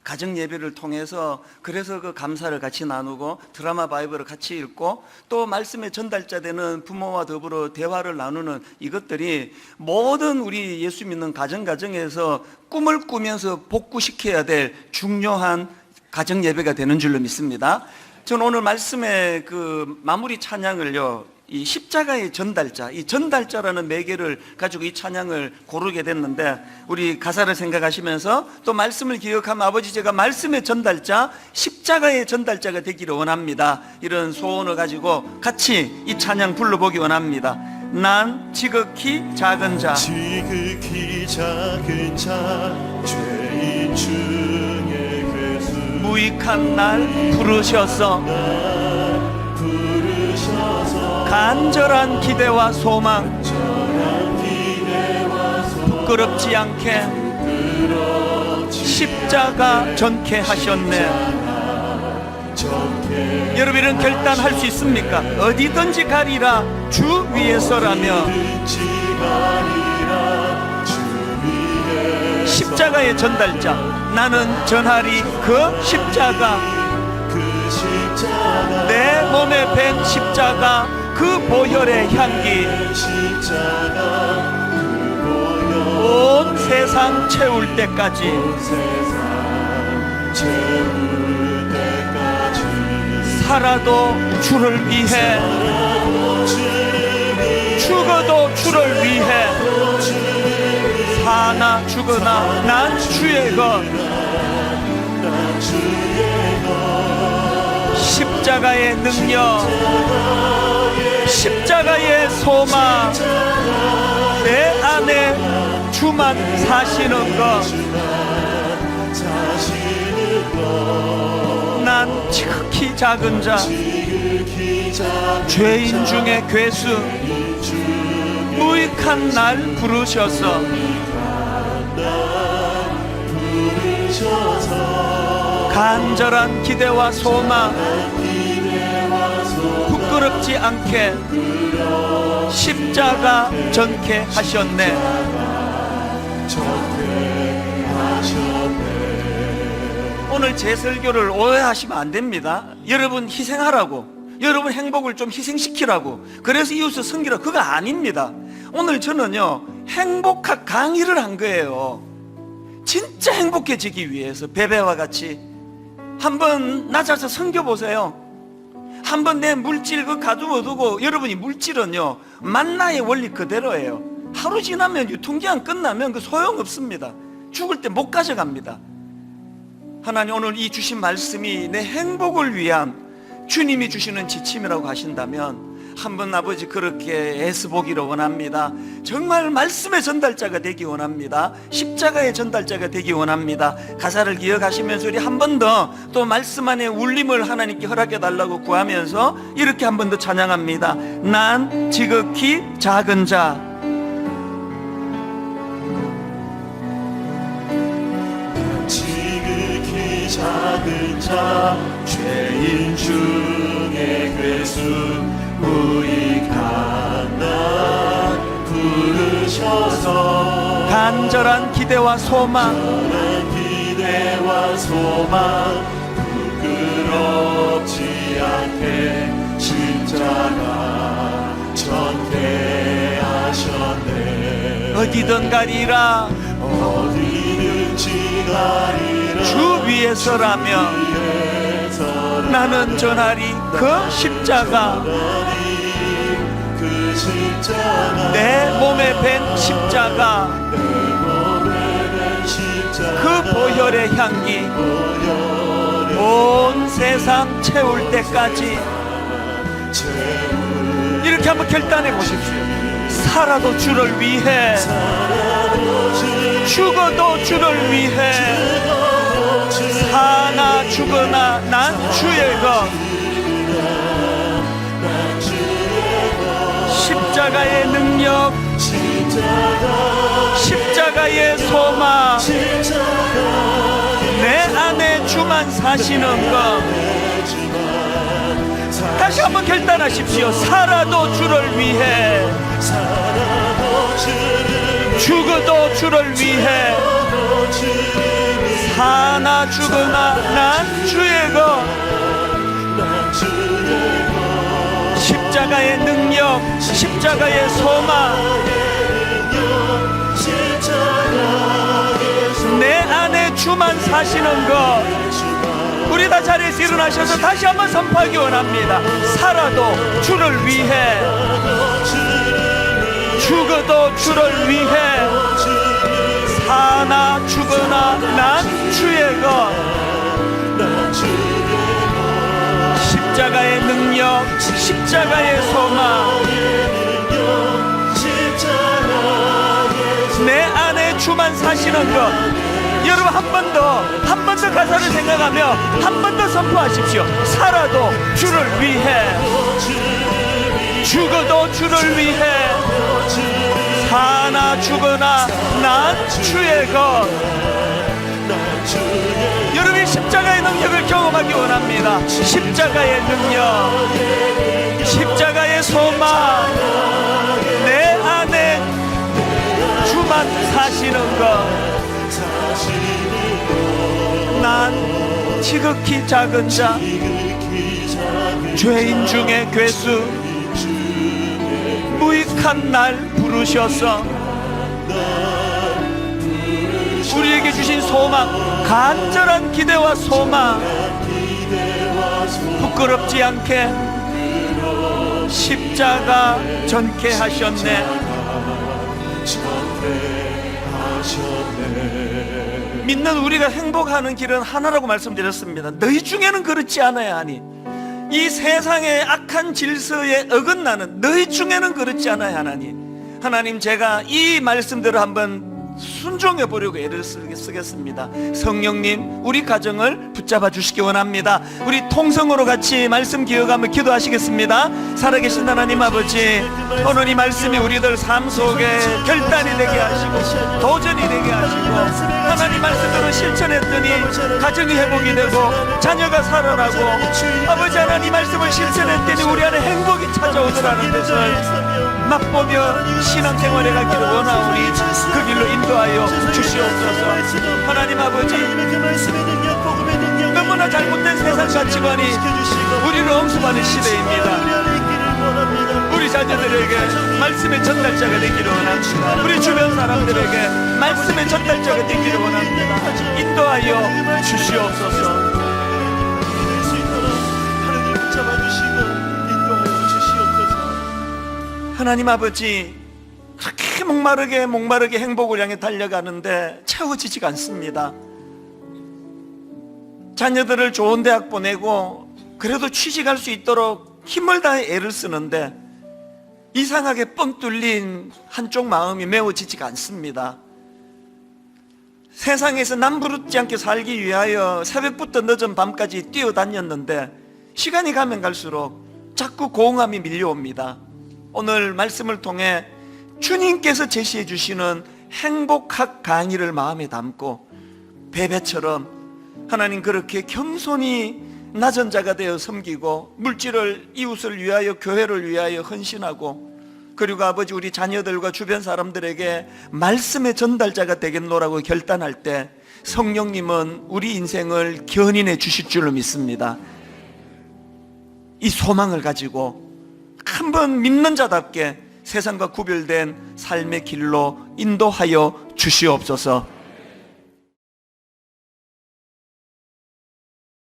가정 예배를 통해서 그래서 그 감사를 같이 나누고 드라마 바이블을 같이 읽고 또 말씀의 전달자 되는 부모와 더불어 대화를 나누는 이것들이 모든 우리 예수 믿는 가정에서 꿈을 꾸면서 복구시켜야 될 중요한 가정 예배가 되는 줄로 믿습니다. 저는 오늘 말씀의 그 마무리 찬양을요, 이 십자가의 전달자, 이 전달자라는 매개를 가지고 이 찬양을 고르게 됐는데, 우리 가사를 생각하시면서 또 말씀을 기억하면 아버지 제가 말씀의 전달자, 십자가의 전달자가 되기를 원합니다. 이런 소원을 가지고 같이 이 찬양 불러보기 원합니다. 난 지극히 작은 자, 지극히 작은 자, 죄인 중에 괴수, 무익한 날 부르셔서 간절한 기대와 소망, 부끄럽지 않게 십자가 전케 하셨네. 여러분, 이런 결단할 수 있습니까? 어디든지 가리라 주 위에서라며 십자가의 전달자, 나는 전하리 그 십자가, 내 몸에 밴 십자가, 그 보혈의 향기 온 세상 채울 때까지 살아도 주를 위해 위해 사나 죽으나 난 주의 것. 십자가의 능력, 십자가의 소망, 내 안에 주만 사시는 것. 난 지극히 작은 자, 죄인 중에 괴수, 무익한 날 부르셔서 간절한 기대와 소망, 부끄럽지 않게 십자가 전케 하셨네. 오늘 제 설교를 오해하시면 안 됩니다. 여러분 희생하라고, 여러분 행복을 좀 희생시키라고, 그래서 이웃을 섬기라, 그거 아닙니다. 오늘 저는요 행복학 강의를 한 거예요. 진짜 행복해지기 위해서 베베와 같이 한번 낮아서 섬겨보세요. 한번 내 물질 그 가두어 두고, 여러분이 물질은요 만나의 원리 그대로예요. 하루 지나면 유통기한 끝나면 그 소용없습니다. 죽을 때 못 가져갑니다. 하나님, 오늘 이 주신 말씀이 내 행복을 위한 주님이 주시는 지침이라고 하신다면 한번 아버지 그렇게 애쓰보기를 원합니다. 정말 말씀의 전달자가 되기 원합니다. 십자가의 전달자가 되기 원합니다. 가사를 기억하시면서 우리 한 번 더 또 말씀 안에 울림을 하나님께 허락해 달라고 구하면서 이렇게 한 번 더 찬양합니다. 난 지극히 작은 자, 지극히 작은 자, 죄인 중에 괴수, 무익한 날 부르셔서 간절한 기대와 소망, 기대와 소망, 부끄럽지 않게 십자가 전케 하셨네. 어디든 가리라, 어디든지 가리라, 주 위에서라면 나는 전하리 그 십자가. 내 몸에 밴 십자가, 그 보혈의 향기 온 세상 채울 때까지. 이렇게 한번 결단해 보십시오. 살아도 주를 위해, 죽어도 주를 위해, 사나 죽으나 난 주의 것. 십자가의 능력, 십자가의 소망, 내 안에 주만 사시는 것. 다시 한번 결단하십시오. 살아도 주를 위해, 죽어도 주를 위해, 사나 죽으나 난 주의 것. 십자가의 능력, 십자가의 소망, 내 안에 주만 사시는 것. 우리 다 자리에서 일어나셔서 다시 한번 선포하기 원합니다. 살아도 주를 위해, 죽어도 주를 위해, 사나 죽으나 난 주의 것. 십자가의 능력, 십자가의 소망, 내 안에 주만 사시는 것. 여러분 한 번 더 가사를 생각하며 한 번 더 선포하십시오. 살아도 주를 위해, 죽어도 주를 위해, 사나 죽으나 난 주의 것. 여러분이 십자가의 능력을 경험하기 원합니다. 십자가의 능력, 십자가의 소망, 내 안에 주만 사시는 것. 난 지극히 작은 자, 죄인 중에 괴수, 무익한 날 부르셔서 우리에게 주신 소망, 간절한 기대와 소망, 부끄럽지 않게 십자가 전케 하셨네. 전대하셨네. 믿는 우리가 행복하는 길은 하나라고 말씀드렸습니다. 너희 중에는 그렇지 않아야 하니, 이 세상의 악한 질서에 어긋나는 너희 중에는 그렇지 않아야 하나니, 하나님, 제가 이 말씀들을 한번 순종해 보려고 애를 쓰겠습니다. 성령님, 우리 가정을 붙잡아 주시기 원합니다. 우리 통성으로 같이 말씀 기억하며 기도하시겠습니다. 살아계신 하나님 아버지, 오늘 이 말씀이 우리들 삶 속에 결단이 되게 하시고 도전이 되게 하시고, 하나님 말씀대로 실천했더니 가정이 회복이 되고 자녀가 살아나고, 아버지 하나님 말씀을 실천했더니 우리 안에 행복이 찾아오더라는 것을 맛보며 신앙생활에 가기를 원하오니 그 길로 인도하여 주시옵소서. 하나님 아버지, 너무나 잘못된 세상 가치관이 우리를 엄습하는 시대입니다. 우리 자녀들에게 말씀의 전달자가 되기를 원합니다. 우리 주변 사람들에게 말씀의 전달자가 되기를 원합니다. 인도하여 주시옵소서. 하나님 아버지, 그렇게 목마르게 행복을 향해 달려가는데 채워지지가 않습니다. 자녀들을 좋은 대학 보내고 그래도 취직할 수 있도록 힘을 다해 애를 쓰는데 이상하게 뻥 뚫린 한쪽 마음이 메워지지가 않습니다. 세상에서 남부럽지 않게 살기 위하여 새벽부터 늦은 밤까지 뛰어다녔는데 시간이 가면 갈수록 자꾸 고응함이 밀려옵니다. 오늘 말씀을 통해 주님께서 제시해 주시는 행복학 강의를 마음에 담고 베베처럼 하나님 그렇게 겸손히 낮은 자가 되어 섬기고 물질을, 이웃을 위하여, 교회를 위하여 헌신하고, 그리고 아버지, 우리 자녀들과 주변 사람들에게 말씀의 전달자가 되겠노라고 결단할 때 성령님은 우리 인생을 견인해 주실 줄로 믿습니다. 이 소망을 가지고 한번 믿는 자답게 세상과 구별된 삶의 길로 인도하여 주시옵소서.